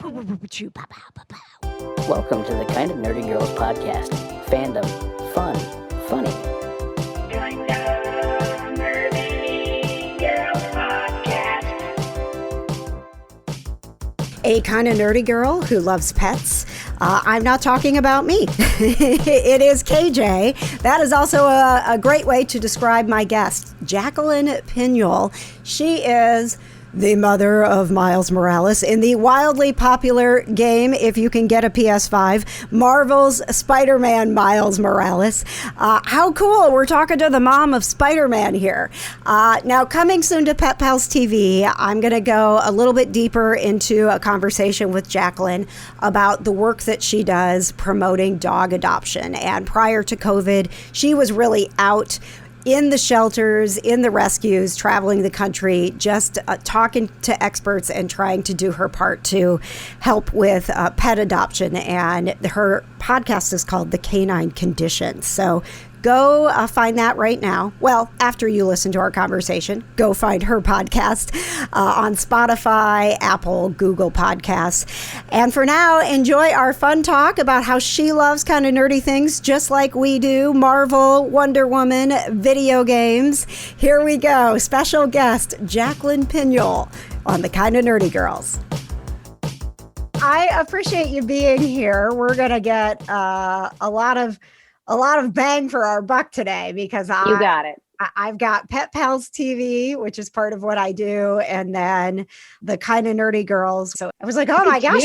Welcome to the Kind of Nerdy Girls podcast. Fandom, fun, funny. Kind of Nerdy Girls podcast. A kind of nerdy girl who loves pets. I'm not talking about me. It is KJ. That is also a great way to describe my guest, Jacqueline Piñol. She is the mother of Miles Morales in the wildly popular game, if you can get a PS5, Marvel's Spider-Man Miles Morales. How cool. We're talking to the mom of Spider-Man here. Now, coming soon to Pet Pals TV, I'm going to go a little bit deeper into a conversation with Jacqueline about the work that she does promoting dog adoption. And prior to COVID, she was really out in the shelters, in the rescues, traveling the country, just talking to experts and trying to do her part to help with pet adoption. And her podcast is called The Canine Condition. So go find that right now. Well, after you listen to our conversation, go find her podcast on Spotify, Apple, Google Podcasts. And for now, enjoy our fun talk about how she loves kind of nerdy things just like we do. Marvel, Wonder Woman, video games. Here we go. Special guest, Jacqueline Piñol on the Kind of Nerdy Girls. I appreciate you being here. We're going to get a lot of bang for our buck today because you got it. I've got Pet Pals TV, which is part of what I do, and then the Kind of Nerdy Girls. So I was like, oh my gosh,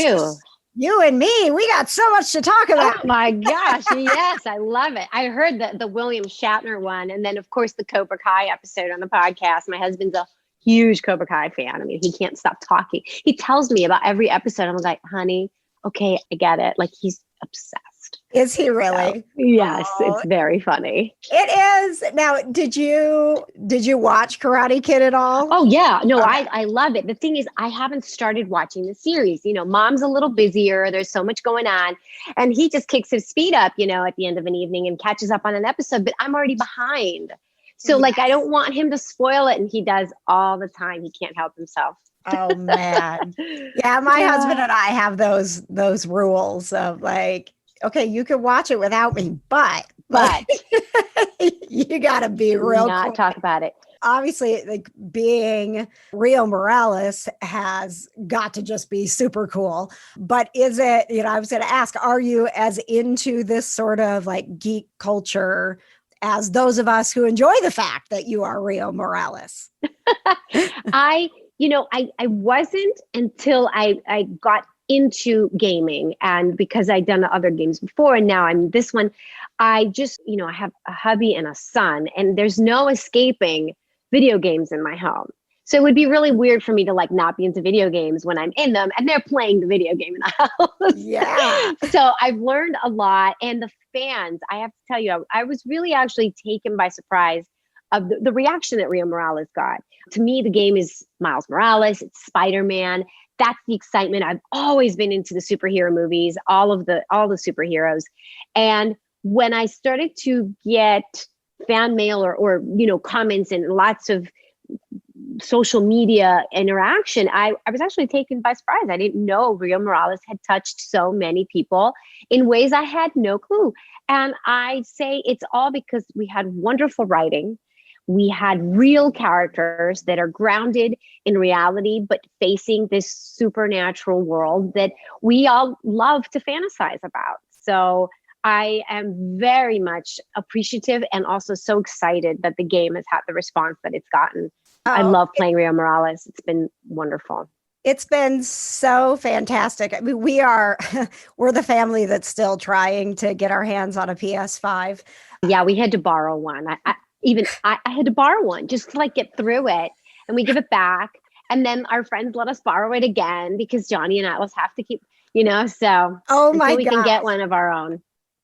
you and me, we got so much to talk about. Oh my gosh, yes, I love it. I heard the William Shatner one, and then of course the Cobra Kai episode on the podcast. My husband's a huge Cobra Kai fan. I mean, he can't stop talking. He tells me about every episode. I'm like, honey, okay, I get it. Like he's obsessed. Is he really? So, yes, it's very funny. It is. Now, did you watch Karate Kid at all? Oh yeah, no, okay. I love it. The thing is, I haven't started watching the series. You know, mom's a little busier. There's so much going on, and he just kicks his speed up, you know, at the end of an evening and catches up on an episode. But I'm already behind, so like I don't want him to spoil it, and he does all the time. He can't help himself. Oh man, yeah. My husband and I have those rules of like, okay, you can watch it without me, but you got to be real. Not talk about it. Obviously, like being Rios Morales has got to just be super cool. But is it? You know, I was going to ask, are you as into this sort of like geek culture as those of us who enjoy the fact that you are Rios Morales? I wasn't until I got into gaming, and because I'd done other games before and now I'm this one, I just, you know, I have a hubby and a son and there's no escaping video games in my home. So it would be really weird for me to like not be into video games when I'm in them and they're playing the video game in the house. Yeah. So I've learned a lot, and the fans, I have to tell you, I was really actually taken by surprise of the reaction that Rios Morales got. To me, the game is Miles Morales, it's Spider-Man. That's the excitement. I've always been into the superhero movies, all the superheroes. And when I started to get fan mail or you know, comments and lots of social media interaction, I was actually taken by surprise. I didn't know Rios Morales had touched so many people in ways I had no clue. And I say it's all because we had wonderful writing. We had real characters that are grounded in reality, but facing this supernatural world that we all love to fantasize about. So I am very much appreciative and also so excited that the game has had the response that it's gotten. I love playing Rios Morales. It's been wonderful. It's been so fantastic. I mean, we're the family that's still trying to get our hands on a PS5. Yeah, we had to borrow one. I had to borrow one just to like get through it, and we give it back. And then our friends let us borrow it again because Johnny and Atlas have to keep, you know, so we can get one of our own.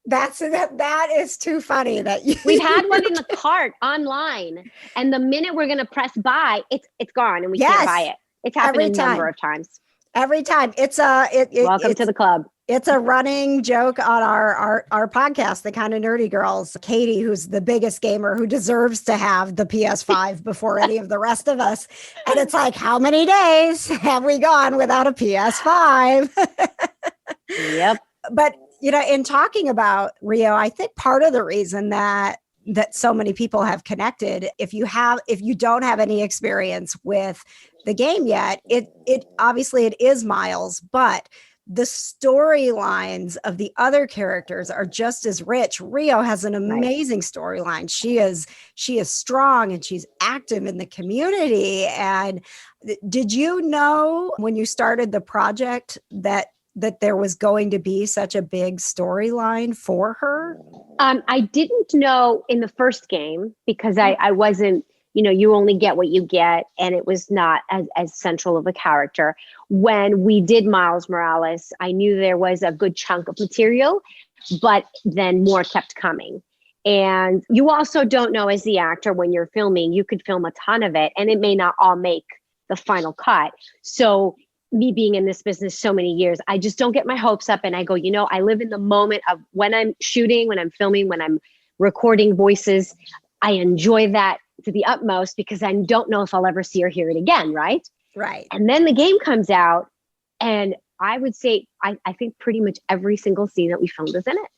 That is too funny that we've had one in the cart online, and the minute we're going to press buy, it's gone and we can't buy it. It's happened a number of times. Every time. It's welcome to the club. It's a running joke on our podcast, The Kind of Nerdy Girls. Katie, who's the biggest gamer, who deserves to have the PS5 before any of the rest of us. And it's like, how many days have we gone without a PS5? Yep. But, in talking about Rio, I think part of the reason that so many people have connected, if you don't have any experience with the game yet, it obviously it is Miles, but the storylines of the other characters are just as rich. Rio has an amazing storyline. She is strong and she's active in the community. And did you know when you started the project that there was going to be such a big storyline for her? I didn't know in the first game because I wasn't, you only get what you get, and it was not as central of a character. When we did Miles Morales, I knew there was a good chunk of material, but then more kept coming. And you also don't know as the actor when you're filming, you could film a ton of it and it may not all make the final cut. So me being in this business so many years, I just don't get my hopes up and I go, I live in the moment of when I'm shooting, when I'm filming, when I'm recording voices. I enjoy that to the utmost because I don't know if I'll ever see or hear it again, right? Right. And then the game comes out and I would say, I think pretty much every single scene that we filmed is in it.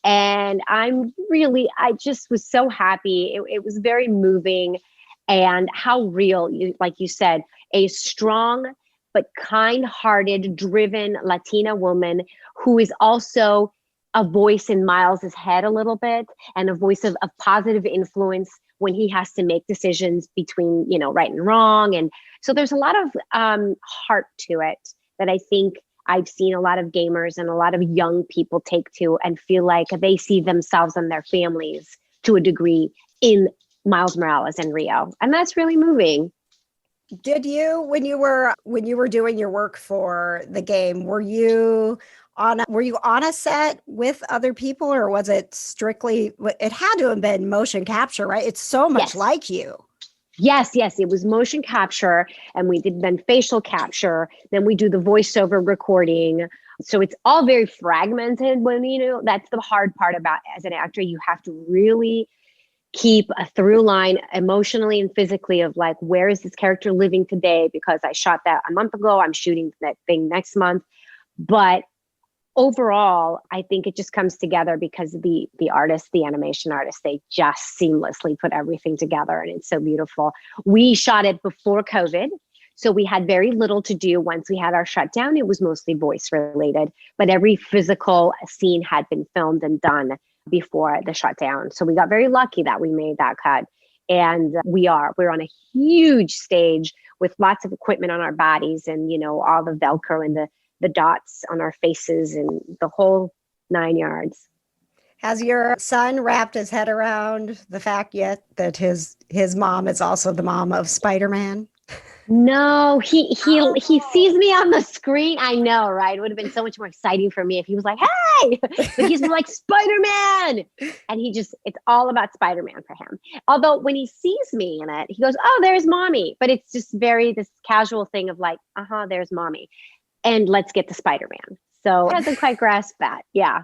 And I just was so happy. It was very moving, and how real, like you said, a strong but kind-hearted, driven Latina woman who is also a voice in Miles's head a little bit, and a voice of positive influence when he has to make decisions between, right and wrong. And so there's a lot of heart to it that I think I've seen a lot of gamers and a lot of young people take to and feel like they see themselves and their families to a degree in Miles Morales and Rio. And that's really moving. Did you, when you were doing your work for the game, were you on a set with other people, or was it strictly, it had to have been motion capture, right? It's so much like you. Yes, it was motion capture, and we did then facial capture, then we do the voiceover recording. So it's all very fragmented when, that's the hard part about as an actor, you have to really keep a through line emotionally and physically of like, where is this character living today? Because I shot that a month ago, I'm shooting that thing next month. But overall, I think it just comes together because the artists, the animation artists, they just seamlessly put everything together, and it's so beautiful. We shot it before COVID, so we had very little to do. Once we had our shutdown, it was mostly voice related, but every physical scene had been filmed and done before the shutdown. So we got very lucky that we made that cut. And we're on a huge stage with lots of equipment on our bodies and, all the Velcro and the dots on our faces and the whole 9 yards. Has your son wrapped his head around the fact yet that his mom is also the mom of Spider-Man? No, he sees me on the screen. I know, right? It would have been so much more exciting for me if he was like, hey, but he's like Spider-Man. And it's all about Spider-Man for him. Although when he sees me in it, he goes, oh, there's mommy. But it's just this casual thing of like, there's mommy. And let's get to Spider-Man. So he hasn't quite grasped that. Yeah.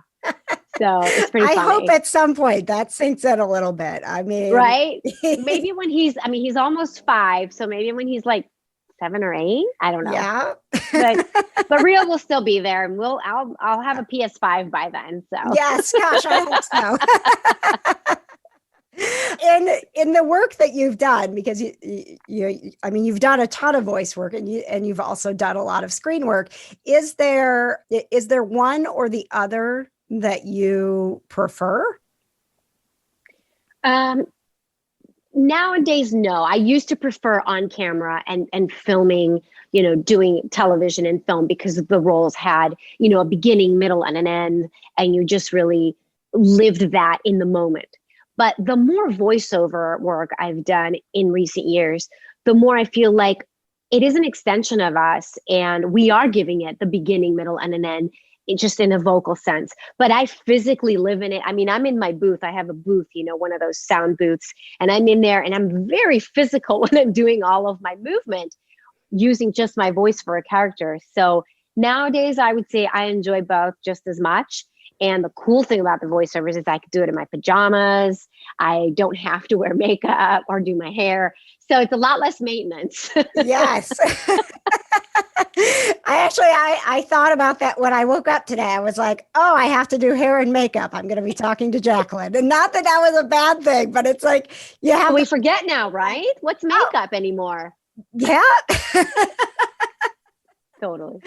So it's pretty funny. I hope at some point that sinks in a little bit. I mean, right? Maybe when he's almost 5. So maybe when he's like 7 or 8, I don't know. Yeah. but Rio will still be there, and I'll have a PS5 by then. So yes, gosh, I hope so. In the work that you've done, because you've done a ton of voice work, and you've also done a lot of screen work. Is there one or the other that you prefer? Nowadays, no. I used to prefer on camera and filming, doing television and film, because the roles had, a beginning, middle, and an end, and you just really lived that in the moment. But the more voiceover work I've done in recent years, the more I feel like it is an extension of us, and we are giving it the beginning, middle, and an end, just in a vocal sense. But I physically live in it. I mean, I'm in my booth. I have a booth, one of those sound booths, and I'm in there, and I'm very physical when I'm doing all of my movement using just my voice for a character. So Nowadays, I would say I enjoy both just as much. And the cool thing about the voiceovers is I could do it in my pajamas. I don't have to wear makeup or do my hair. So it's a lot less maintenance. Yes. I thought about that when I woke up today. I was like, oh, I have to do hair and makeup. I'm going to be talking to Jacqueline. And not that that was a bad thing, but it's like, you have We forget now, right? What's makeup anymore? Yeah. Totally.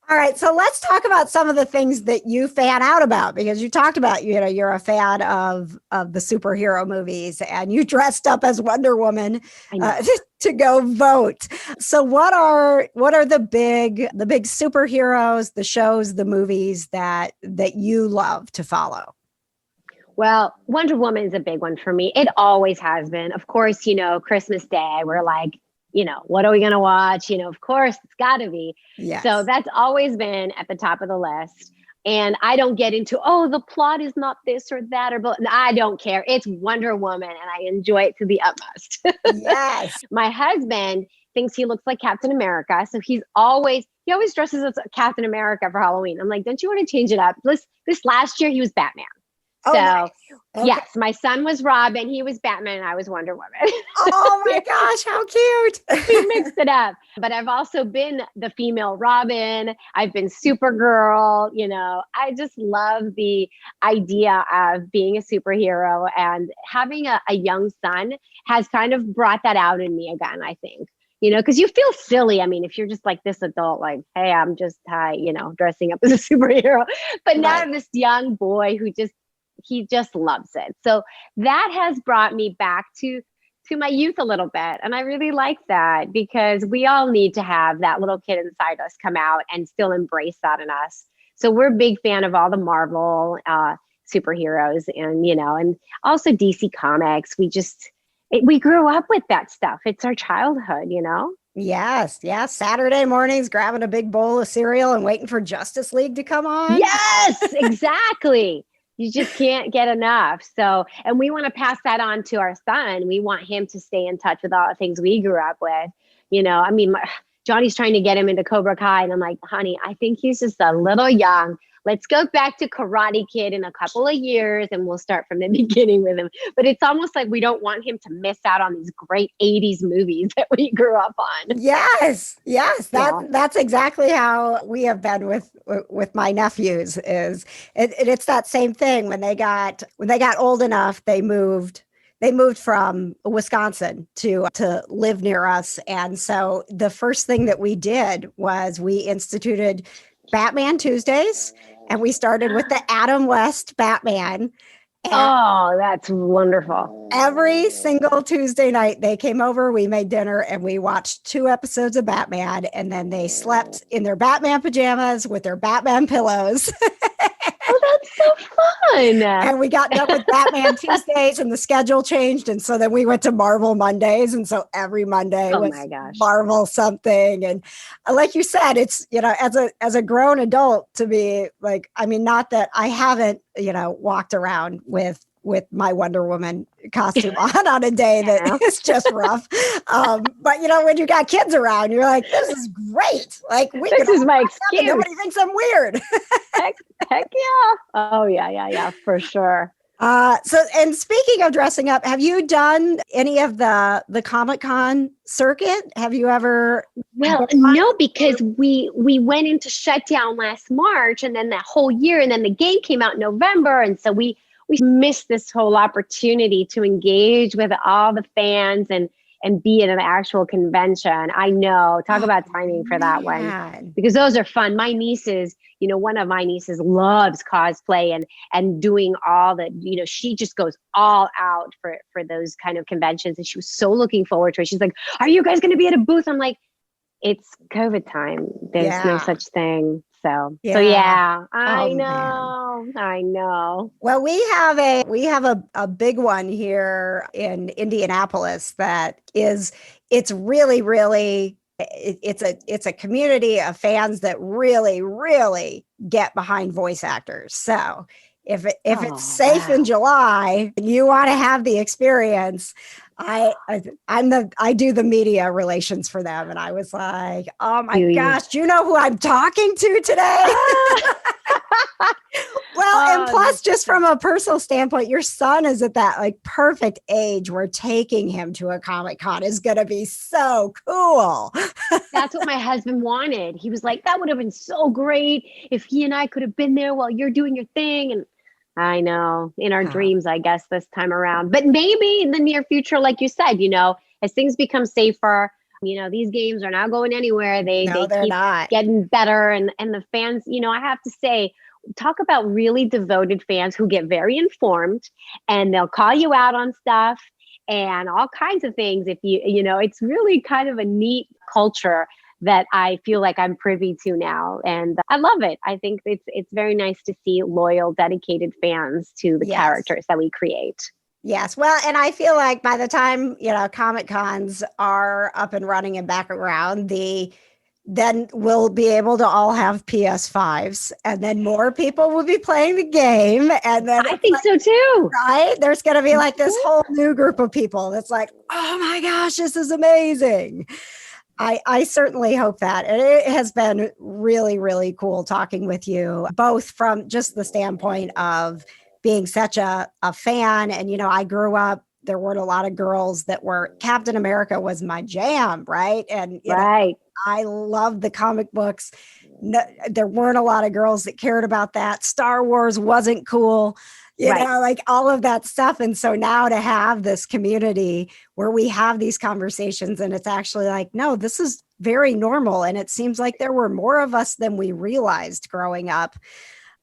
All right. So let's talk about some of the things that you fan out about, because you talked about, you're a fan of the superhero movies and you dressed up as Wonder Woman to go vote. So what are the big superheroes, the shows, the movies that you love to follow? Well, Wonder Woman is a big one for me. It always has been. Of course, Christmas Day, we're like, what are we going to watch? Of course, it's got to be. Yes. So that's always been at the top of the list. And I don't get into, the plot is not this or that or but I don't care. It's Wonder Woman and I enjoy it to the utmost. Yes. My husband thinks he looks like Captain America. So he always dresses as Captain America for Halloween. I'm like, don't you want to change it up? This last year he was Batman. Oh, so nice. Okay. Yes, my son was Robin, he was Batman, and I was Wonder Woman. Oh my gosh, how cute. We mixed it up. But I've also been the female Robin. I've been Supergirl. I just love the idea of being a superhero, and having a young son has kind of brought that out in me again, I think. Because you feel silly. I mean, if you're just like this adult, like, hey, I'm just, dressing up as a superhero. But now I'm this young boy who he just loves it. So that has brought me back to my youth a little bit. And I really like that, because we all need to have that little kid inside us come out and still embrace that in us. So we're a big fan of all the Marvel superheroes and also DC Comics. We grew up with that stuff. It's our childhood, Yes. Saturday mornings, grabbing a big bowl of cereal and waiting for Justice League to come on. Yes, exactly. You just can't get enough. So, and we want to pass that on to our son. We want him to stay in touch with all the things we grew up with. Johnny's trying to get him into Cobra Kai. And I'm like, honey, I think he's just a little young. Let's go back to Karate Kid in a couple of years and we'll start from the beginning with him. But it's almost like we don't want him to miss out on these great 80s movies that we grew up on. Yes. That's exactly how we have been with my nephews. It's that same thing. When they got old enough, they moved from Wisconsin to live near us. And so the first thing that we did was we instituted Batman Tuesdays, and we started with the Adam West Batman. Oh, that's wonderful. Every single Tuesday night they came over, we made dinner, and we watched 2 episodes of Batman, and then they slept in their Batman pajamas with their Batman pillows. Oh, that's so fun. And we got done with Batman Tuesdays and the schedule changed. And so then we went to Marvel Mondays. And so every Monday was Marvel something. And like you said, it's, as a grown adult to be like, I mean, not that I haven't, walked around with my Wonder Woman costume on a day that is just rough. But when you got kids around, you're like, this is great. Like this is my excuse. Nobody thinks I'm weird. Heck yeah. Oh yeah, for sure. And speaking of dressing up, have you done any of the Comic-Con circuit? Have you ever? Well, no, because we went into shutdown last March, and then that whole year, and then the game came out in November, and so we missed this whole opportunity to engage with all the fans and be at an actual convention. I know. Talk about timing for that one, because those are fun. My nieces, one of my nieces loves cosplay and doing all the, she just goes all out for those kind of conventions. And she was so looking forward to it. She's like, are you guys going to be at a booth? I'm like, it's COVID time. There's no such thing. So I know. Well, we have a big one here in Indianapolis that it's really, really, it's a community of fans that really, really get behind voice actors. So if it's safe in July and you want to have the experience, I do the media relations for them, and I was like, oh my Do you? gosh, do you know who I'm talking to today? Well, and plus, just from a personal standpoint, your son is at that like perfect age where taking him to a Comic-Con is going to be so cool. That's what my husband wanted. He was like, that would have been so great if he and I could have been there while you're doing your thing. And I know, in our dreams, I guess, this time around. But maybe in the near future, like you said, as things become safer, these games are not going anywhere. They keep not getting better. And the fans, I have to say, talk about really devoted fans who get very informed, and they'll call you out on stuff and all kinds of things. If it's really kind of a neat culture that I feel like I'm privy to now. And I love it. I think it's very nice to see loyal, dedicated fans to the characters that we create. Yes. Well, and I feel like by the time, Comic Cons are up and running and back around, then we'll be able to all have PS5s, and then more people will be playing the game. And then I think so too. Right? There's going to be like this whole new group of people that's like, oh my gosh, this is amazing. I certainly hope that. And it has been really, really cool talking with you, both from just the standpoint of being such a fan. And, I grew up, there weren't a lot of girls that were, Captain America was my jam, right? And I love the comic books. No, there weren't a lot of girls that cared about that. Star Wars wasn't cool. You know, like all of that stuff. And so now to have this community where we have these conversations, and it's actually like, no, this is very normal. And it seems like there were more of us than we realized growing up.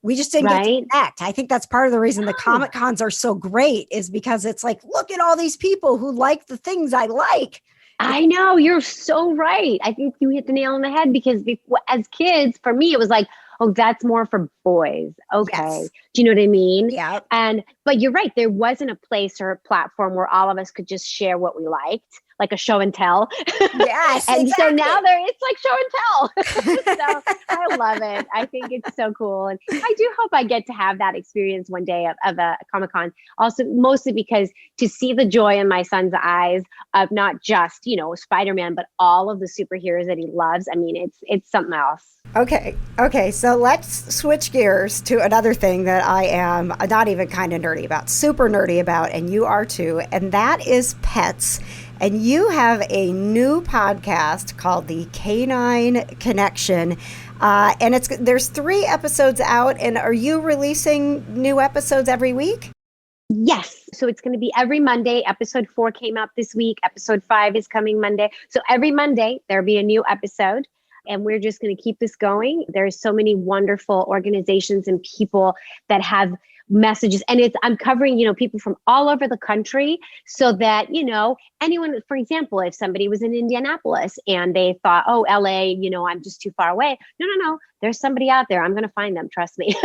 We just didn't get to connect. I think that's part of the reason the Comic Cons are so great, is because it's like, look at all these people who like the things I like. I know, you're so right. I think you hit the nail on the head, because as kids, for me, it was like, oh, that's more for boys. Okay. Yes. Do you know what I mean? Yeah. But you're right. There wasn't a place or a platform where all of us could just share what we liked, like a show and tell. Yes. And exactly. so now it's like show and tell. So I love it. I think it's so cool. And I do hope I get to have that experience one day of a Comic-Con. Also, mostly because to see the joy in my son's eyes of not just, Spider-Man, but all of the superheroes that he loves. I mean, it's something else. Okay. So let's switch gears to another thing that I am not even kind of nerdy about, super nerdy about, and you are too, and that is pets. And you have a new podcast called the Canine Connection, and there's 3 episodes out. And are you releasing new episodes every week? Yes. So it's going to be every Monday. Episode 4 came out this week. Episode 5 is coming Monday. So every Monday there'll be a new episode. And we're just going to keep this going. There's so many wonderful organizations and people that have messages, and I'm covering, people from all over the country, so that, anyone, for example, if somebody was in Indianapolis and they thought, oh, LA, I'm just too far away. No. There's somebody out there. I'm going to find them. Trust me.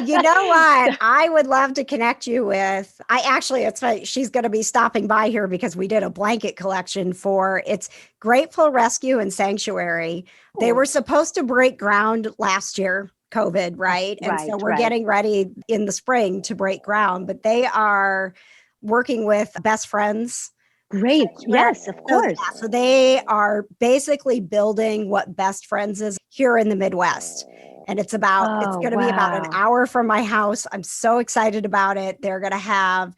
You know what? I would love to connect you with, it's funny, she's going to be stopping by here because we did a blanket collection it's Grateful Rescue and Sanctuary. They were supposed to break ground last year, COVID, right? And so we're getting ready in the spring to break ground, but they are working with Best Friends. Great. Yes, of course. So they are basically building what Best Friends is here in the Midwest. And it's going to be about an hour from my house. I'm so excited about it. They're going to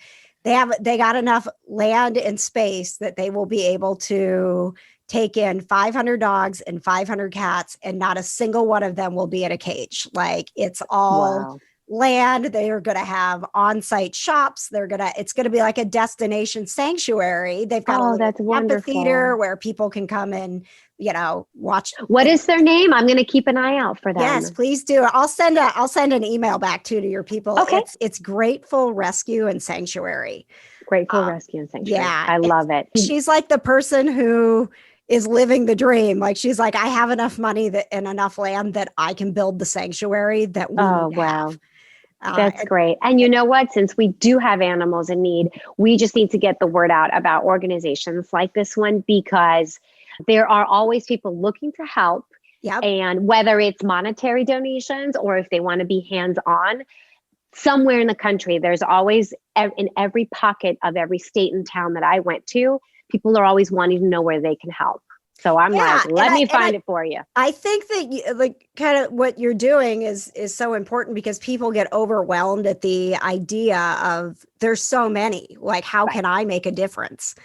they got enough land and space that they will be able to take in 500 dogs and 500 cats, and not a single one of them will be in a cage. Like, it's all land. They are going to have on-site shops. It's going to be like a destination sanctuary. They've got that's amphitheater where people can come and, watch. What is their name? I'm going to keep an eye out for them. Yes, please do. I'll send an email back to your people. Okay. It's Grateful Rescue and Sanctuary. Grateful Rescue and Sanctuary. Yeah. I love it. She's like the person who is living the dream. Like, she's like, I have enough money and enough land that I can build the sanctuary that we have. That's great. And you know what? Since we do have animals in need, we just need to get the word out about organizations like this one, because there are always people looking to help. Yep. And whether it's monetary donations or if they want to be hands-on, somewhere in the country, there's always in every pocket of every state and town that I went to, people are always wanting to know where they can help. So I'm like, let me find it for you. I think that like kind of what you're doing is so important because people get overwhelmed at the idea of there's so many, like, how can I make a difference?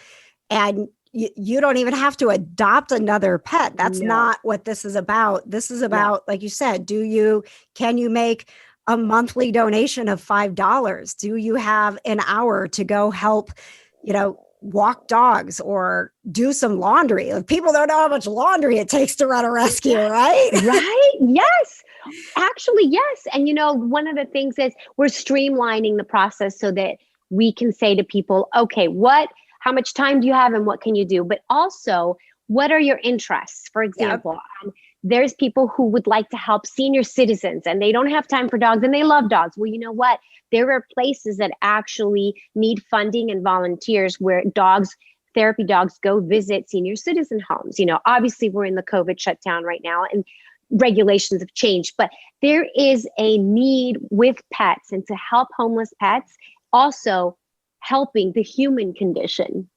And you don't even have to adopt another pet. That's not what this is about. This is about, like you said, can you make a monthly donation of $5? Do you have an hour to go help, walk dogs or do some laundry? Like, people don't know how much laundry it takes to run a rescue, right? Right. Yes. Actually, yes. And, one of the things is we're streamlining the process so that we can say to people, okay, how much time do you have and what can you do? But also, what are your interests? For example, there's people who would like to help senior citizens and they don't have time for dogs and they love dogs. Well, you know what? There are places that actually need funding and volunteers where therapy dogs go visit senior citizen homes. Obviously we're in the COVID shutdown right now and regulations have changed, but there is a need with pets and to help homeless pets, also helping the human condition,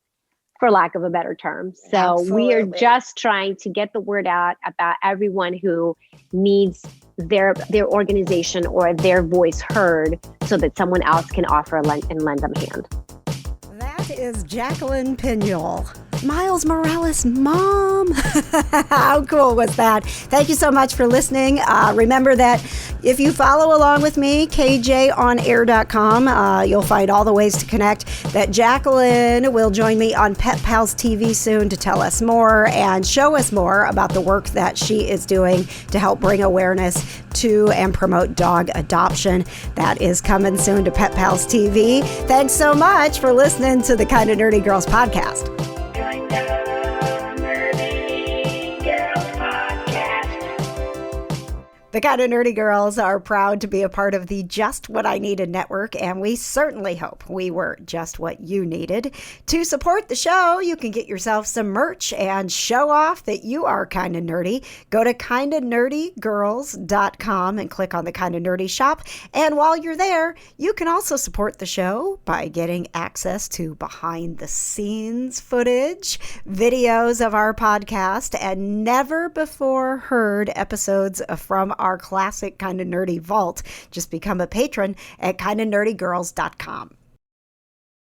for lack of a better term. So we are just trying to get the word out about everyone who needs their organization or their voice heard so that someone else can offer and lend them a hand. That is Jacqueline Piñol, Miles Morales' mom. How cool was that? Thank you so much for listening. Remember that if you follow along with me, kjonair.com, you'll find all the ways to connect. That Jacqueline will join me on Pet Pals TV soon to tell us more and show us more about the work that she is doing to help bring awareness to and promote dog adoption. That is coming soon to Pet Pals TV. Thanks so much for listening to the Kind of Nerdy Girls podcast. Kind of Nerdy Girls Podcast. The Kind of Nerdy Girls are proud to be a part of the Just What I Needed network, and we certainly hope we were just what you needed. To support the show, you can get yourself some merch and show off that you are kind of nerdy. Go to kindofnerdygirls.com and click on the Kind of Nerdy shop. And while you're there, you can also support the show by getting access to behind-the-scenes footage, videos of our podcast, and never before heard episodes from our classic Kind of Nerdy vault. Just become a patron at kindofnerdygirls.com.